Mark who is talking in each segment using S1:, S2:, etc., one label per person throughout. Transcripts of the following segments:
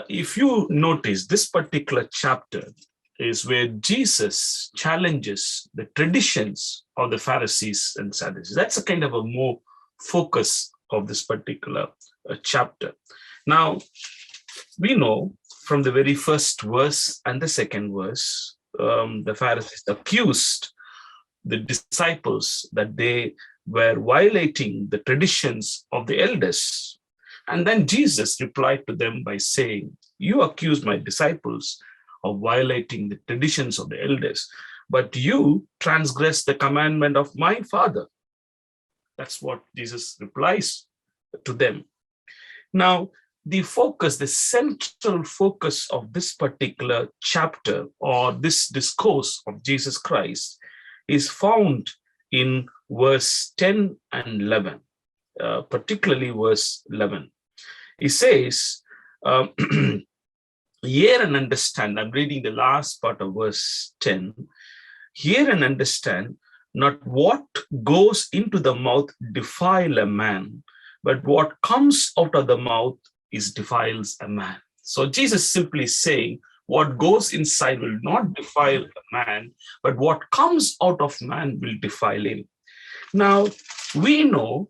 S1: If you notice, this particular chapter is where Jesus challenges the traditions of the Pharisees and Sadducees. That's a kind of a more focus of this particular chapter. Now, we know from the very first verse and the second verse, the Pharisees accused the disciples that they were violating the traditions of the elders. And then Jesus replied to them by saying, "You accuse my disciples of violating the traditions of the elders, but you transgress the commandment of my Father." That's what Jesus replies to them. Now, the central focus of this particular chapter or this discourse of Jesus Christ is found in verse 10 and 11, particularly verse 11. He says, hear and understand. I'm reading the last part of verse 10. Hear and understand, not what goes into the mouth defile a man, but what comes out of the mouth defiles a man. So Jesus simply saying, what goes inside will not defile a man, but what comes out of man will defile him. Now, we know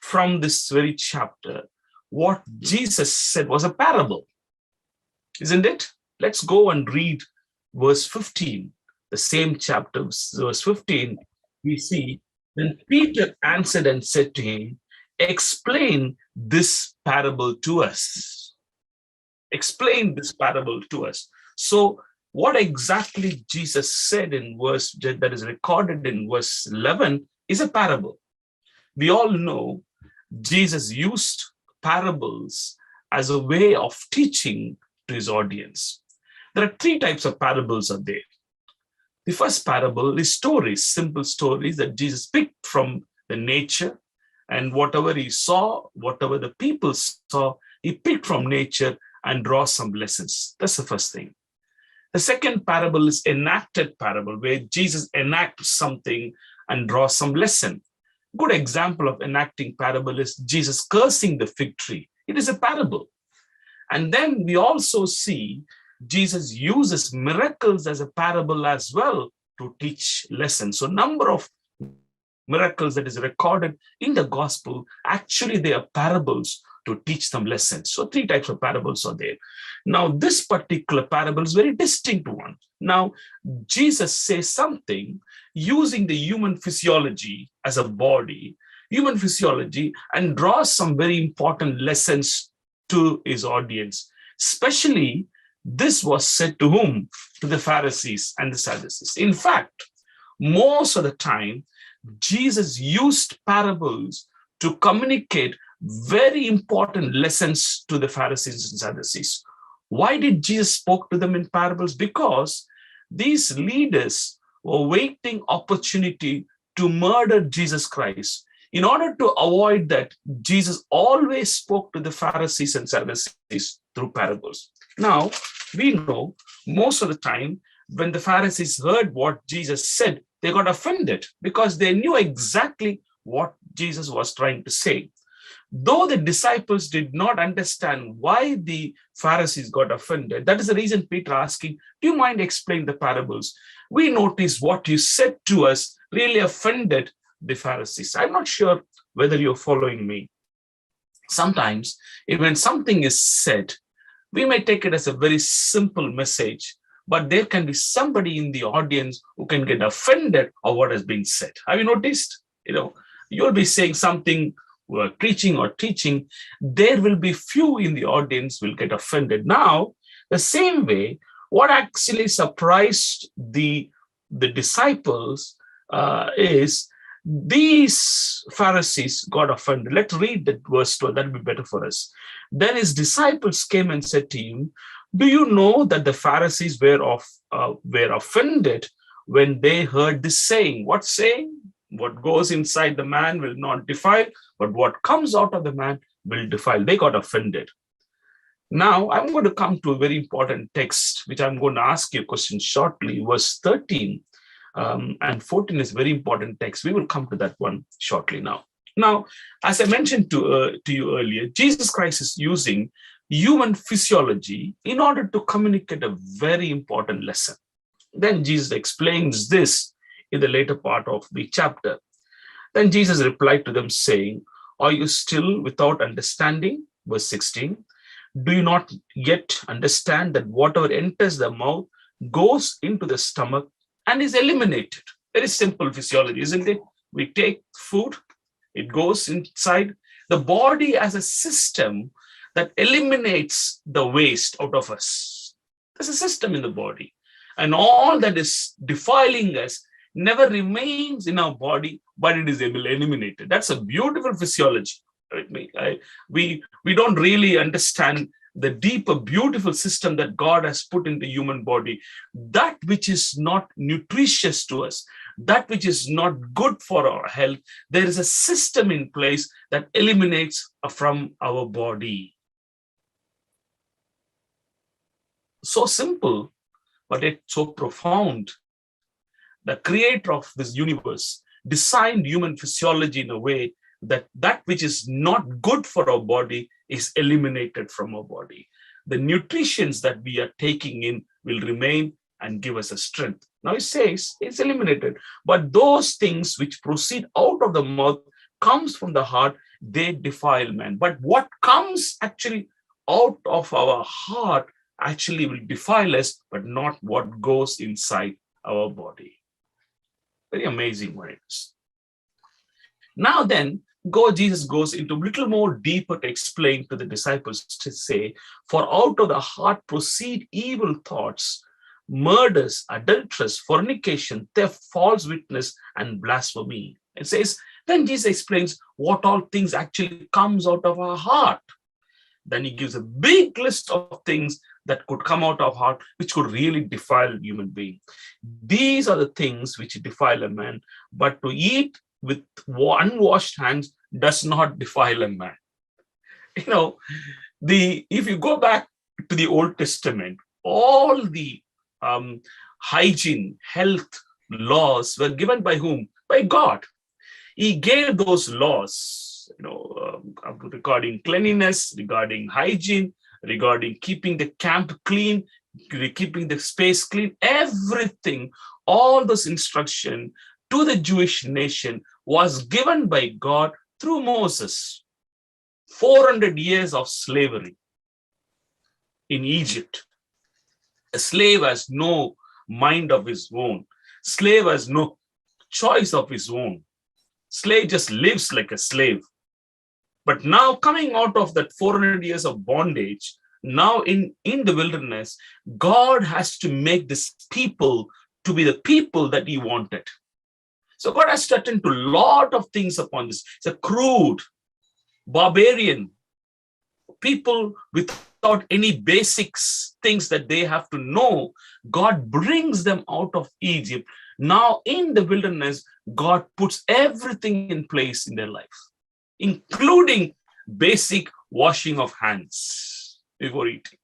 S1: from this very chapter, what Jesus said was a parable, isn't it? Let's go and read verse 15, the same chapter, verse 15. We see, then Peter answered and said to him, explain this parable to us. Explain this parable to us. So what exactly Jesus said in verse that is recorded in verse 11 is a parable. We all know Jesus used parables as a way of teaching to his audience. There are three types of parables are there. The first parable is stories, simple stories that Jesus picked from the nature, and whatever he saw, whatever the people saw, he picked from nature and draw some lessons. That's the first thing. The second parable is enacted parable, where Jesus enacts something and draws some lesson. Good example of enacting parable is Jesus cursing the fig tree. It is a parable. And then we also see Jesus uses miracles as a parable as well to teach lessons. So number of miracles that is recorded in the gospel, actually they are parables to teach them lessons. So three types of parables are there. Now this particular parable is very distinct one. Now Jesus says something using the human physiology as a body, human physiology, and draws some very important lessons to his audience. Especially this was said to whom? To the Pharisees and the Sadducees. In fact, most of the time, Jesus used parables to communicate very important lessons to the Pharisees and Sadducees. Why did Jesus spoke to them in parables? Because these leaders were waiting opportunity to murder Jesus Christ. In order to avoid that, Jesus always spoke to the Pharisees and Sadducees through parables. Now, we know most of the time when the Pharisees heard what Jesus said, they got offended because they knew exactly what Jesus was trying to say. Though the disciples did not understand why the Pharisees got offended, that is the reason Peter asking, do you mind explaining the parables? We notice what you said to us really offended the Pharisees. I'm not sure whether you're following me. Sometimes, when something is said, we may take it as a very simple message, but there can be somebody in the audience who can get offended of what has been said. Have you noticed? You'll be saying something, preaching or teaching, there will be few in the audience will get offended. Now, the same way, what actually surprised the disciples is these Pharisees got offended. Let's read that verse 12, that'll be better for us. Then his disciples came and said to him, do you know that the Pharisees were offended when they heard this saying? What saying? What goes inside the man will not defile, but what comes out of the man will defile. They got offended. Now, I'm going to come to a very important text, which I'm going to ask you a question shortly. Verse 13 and 14 is a very important text. We will come to that one shortly now. Now, as I mentioned to you earlier, Jesus Christ is using human physiology in order to communicate a very important lesson. Then Jesus explains this in the later part of the chapter. Then Jesus replied to them saying, "Are you still without understanding?" Verse 16. "Do you not yet understand that whatever enters the mouth goes into the stomach and is eliminated?" Very simple physiology, isn't it? We take food, it goes inside. The body has a system that eliminates the waste out of us. There's a system in the body. And all that is defiling us never remains in our body, but it is eliminated. That's a beautiful physiology. We don't really understand the deeper, beautiful system that God has put into human body. That which is not nutritious to us, that which is not good for our health, there is a system in place that eliminates from our body. So simple, but it's so profound. The creator of this universe designed human physiology in a way that that which is not good for our body is eliminated from our body. The nutritions that we are taking in will remain and give us a strength. Now it says it's eliminated, but those things which proceed out of the mouth comes from the heart, they defile man. But what comes actually out of our heart actually will defile us, but not what goes inside our body. Very amazing words. Now then, Jesus goes into a little more deeper to explain to the disciples to say, "For out of the heart proceed evil thoughts, murders, adulteries, fornication, theft, false witness, and blasphemy." It says, then Jesus explains what all things actually comes out of our heart. Then he gives a big list of things that could come out of heart, which could really defile a human being. These are the things which defile a man, but to eat with unwashed hands does not defile a man. If you go back to the Old Testament, all the hygiene, health laws were given by whom? By God. He gave those laws, regarding cleanliness, regarding hygiene, regarding keeping the camp clean, keeping the space clean, everything, all those instruction to the Jewish nation was given by God through Moses. 400 years of slavery in Egypt. A slave has no mind of his own. Slave has no choice of his own. Slave just lives like a slave. But now coming out of that 400 years of bondage, now in the wilderness, God has to make this people to be the people that he wanted. So God has to attend to a lot of things upon this. It's a crude, barbarian people without any basics, things that they have to know. God brings them out of Egypt. Now in the wilderness, God puts everything in place in their life, including basic washing of hands before eating.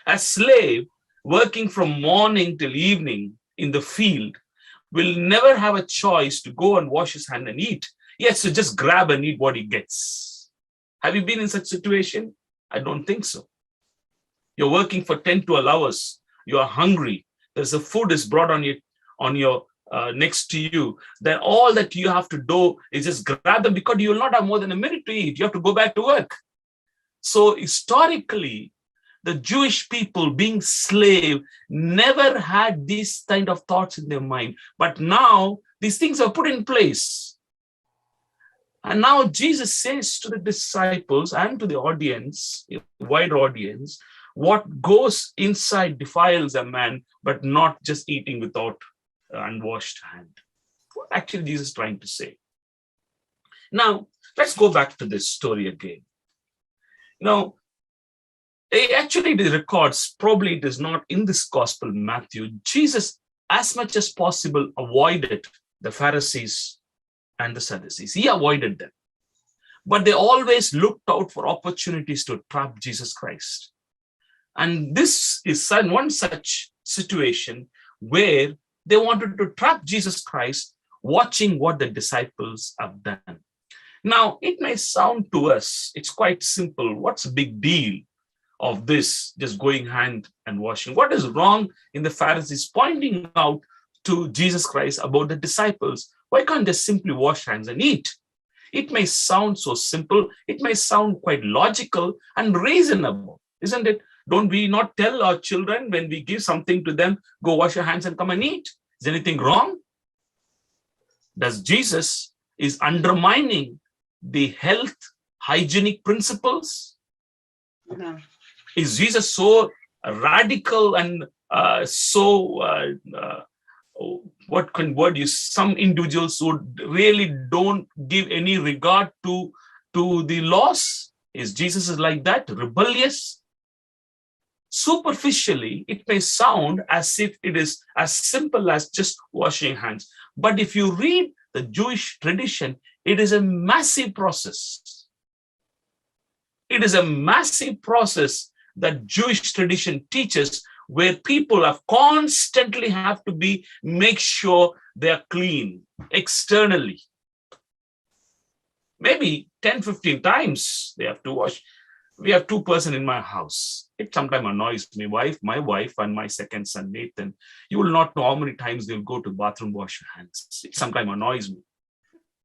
S1: A slave working from morning till evening in the field will never have a choice to go and wash his hand and eat. He has to just grab and eat what he gets. Have you been in such a situation? I don't think so. You're working for 10 to 12 hours. You are hungry. There's a food is brought on your next to you. Then all that you have to do is just grab them, because you will not have more than a minute to eat. You have to go back to work. So historically, the Jewish people being slave never had these kind of thoughts in their mind. But now these things are put in place. And now Jesus says to the disciples and to the audience, a wider audience, what goes inside defiles a man, but not just eating without unwashed hand. What actually Jesus is trying to say? Now, let's go back to this story again. Actually, the records, probably it is not in this gospel, Matthew. Jesus, as much as possible, avoided the Pharisees and the Sadducees. He avoided them. But they always looked out for opportunities to trap Jesus Christ. And this is one such situation where they wanted to trap Jesus Christ, watching what the disciples have done. Now, it may sound to us, it's quite simple. What's a big deal? of this, just going hand and washing? What is wrong in the Pharisees pointing out to Jesus Christ about the disciples? Why can't they simply wash hands and eat? It may sound so simple. It may sound quite logical and reasonable, isn't it? Don't we not tell our children when we give something to them, go wash your hands and come and eat? Is anything wrong? Does Jesus is undermining the health hygienic principles?
S2: No.
S1: Is Jesus so radical and what can word use? Some individuals would really don't give any regard to the laws. Is Jesus is like that, rebellious? Superficially, it may sound as if it is as simple as just washing hands. But if you read the Jewish tradition, it is a massive process. It is a massive process that Jewish tradition teaches, where people have constantly have to make sure they are clean externally. Maybe 10, 15 times they have to wash. We have 2 persons in my house. It sometimes annoys me. My wife and my second son, Nathan. You will not know how many times they'll go to the bathroom, wash your hands. It sometimes annoys me.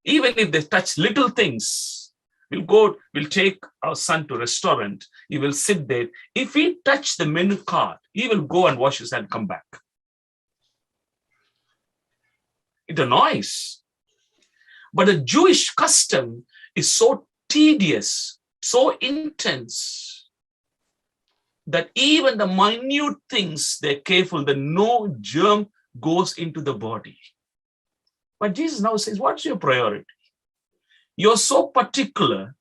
S1: Even if they touch little things, we'll take our son to a restaurant. He will sit there. If he touch the menu card, he will go and wash his hand and come back. It annoys. But the Jewish custom is so tedious, so intense, that even the minute things, they're careful that no germ goes into the body. But Jesus now says, what's your priority? You're so particular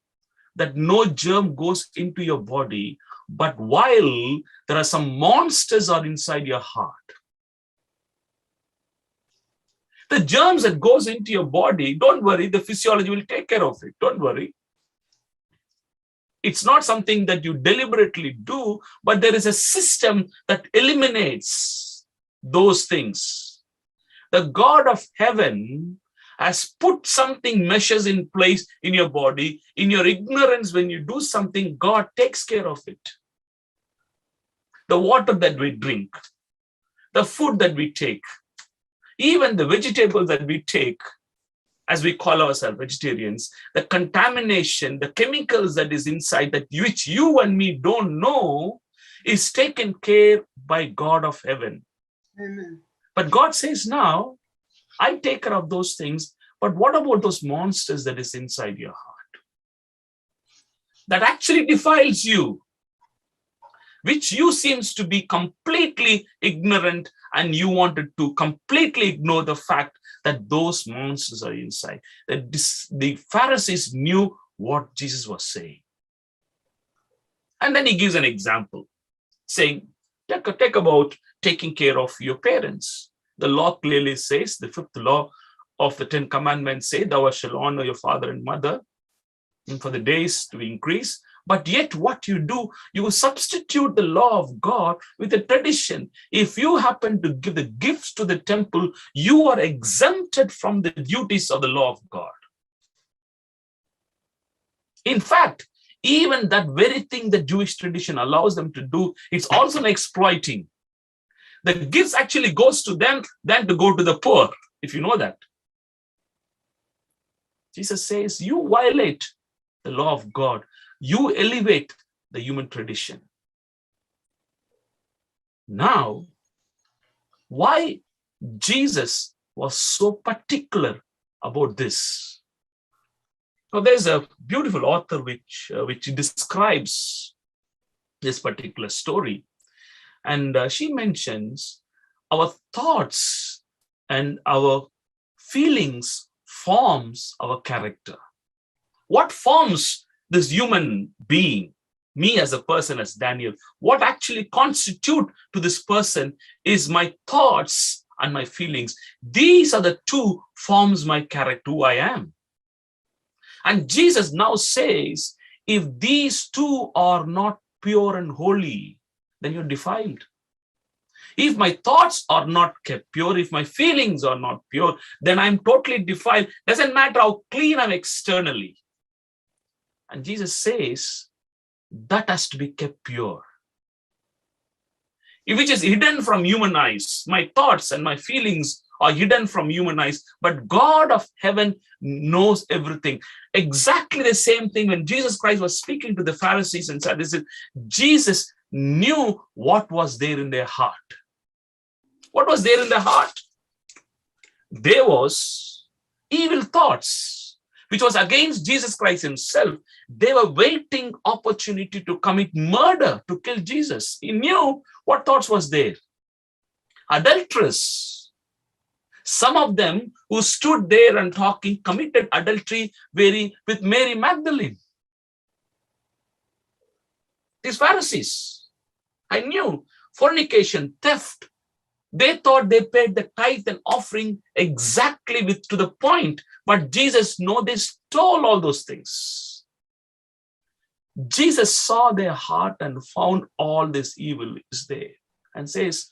S1: that no germ goes into your body, but while there are some monsters are inside your heart. The germs that goes into your body, don't worry, the physiology will take care of it. Don't worry. It's not something that you deliberately do, but there is a system that eliminates those things. The God of heaven has put something, measures in place in your body. In your ignorance, when you do something, God takes care of it. The water that we drink, the food that we take, even the vegetables that we take, as we call ourselves vegetarians, the contamination, the chemicals that is inside that which you and me don't know is taken care by God of heaven.
S2: Amen.
S1: But God says now, I take care of those things, but what about those monsters that is inside your heart? That actually defiles you, which you seems to be completely ignorant, and you wanted to completely ignore the fact that those monsters are inside. That the Pharisees knew what Jesus was saying. And then he gives an example, saying, take about taking care of your parents. The law clearly says, the 5th law of the 10 commandments say, thou shalt honor your father and mother, and for the days to increase. But yet what you do, you substitute the law of God with a tradition. If you happen to give the gifts to the temple, you are exempted from the duties of the law of God. In fact, even that very thing the Jewish tradition allows them to do, it's also an exploiting. The gifts actually goes to them than to go to the poor, if you know that. Jesus says, you violate the law of God. You elevate the human tradition. Now, why Jesus was so particular about this? Now, there's a beautiful author which describes this particular story. And she mentions our thoughts and our feelings forms our character. What forms this human being, me as a person, as Daniel, what actually constitute to this person is my thoughts and my feelings. These are the two forms my character, who I am. And Jesus now says, if these two are not pure and holy, then you're defiled. If my thoughts are not kept pure, if my feelings are not pure, then I'm totally defiled. Doesn't matter how clean I'm externally. And Jesus says, that has to be kept pure. Which is hidden from human eyes. My thoughts and my feelings are hidden from human eyes, but God of heaven knows everything. Exactly the same thing when Jesus Christ was speaking to the Pharisees and Sadducees, Jesus knew what was there in their heart. What was there in their heart? There was evil thoughts, which was against Jesus Christ himself. They were waiting opportunity to commit murder, to kill Jesus. He knew what thoughts was there. Adulteress. Some of them who stood there and talking committed adultery with Mary Magdalene. These Pharisees, I knew, fornication, theft. They thought they paid the tithe and offering exactly to the point, but Jesus knows they stole all those things. Jesus saw their heart and found all this evil is there and says,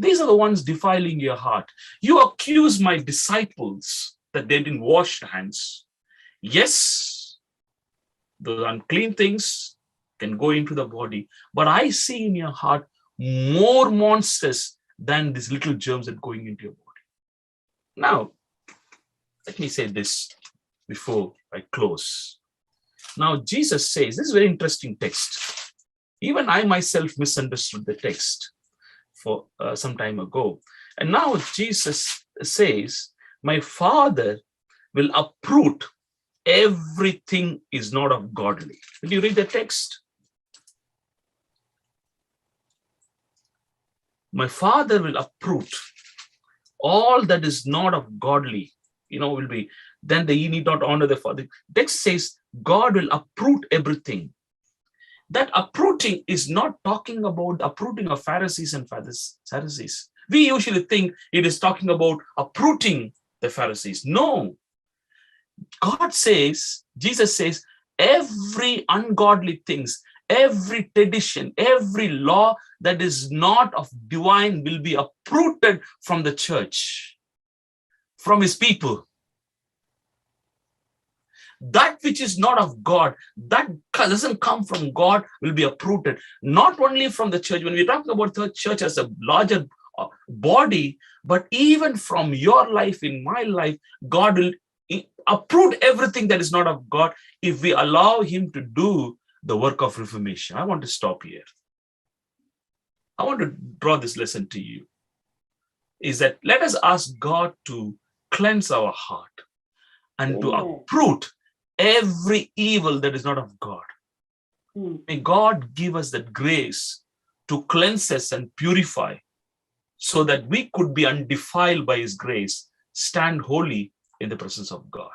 S1: these are the ones defiling your heart. You accuse my disciples that they didn't wash their hands. Yes, the unclean things can go into the body, but I see in your heart more monsters than these little germs that are going into your body. Now, let me say this before I close. Now, Jesus says, this is a very interesting text. Even I myself misunderstood the text for some time ago. And now Jesus says, my Father will uproot everything is not of godly. Did you read the text? My Father will uproot all that is not of godly, will be, then ye need not honor the Father. Text says God will uproot everything. That uprooting is not talking about uprooting of Pharisees and Sadducees. We usually think it is talking about uprooting the Pharisees. No. God says, Jesus says, every ungodly things, every tradition, every law that is not of divine will be uprooted from the church, from his people. That which is not of God, that doesn't come from God, will be uprooted. Not only from the church, when we're talking about the church as a larger body, but even from your life, in my life, God will uproot everything that is not of God if we allow him to do the work of reformation. I want to stop here. I want to draw this lesson to you. Is that let us ask God to cleanse our heart and to uproot every evil that is not of God. May God give us that grace to cleanse us and purify so that we could be undefiled by his grace, stand holy in the presence of God.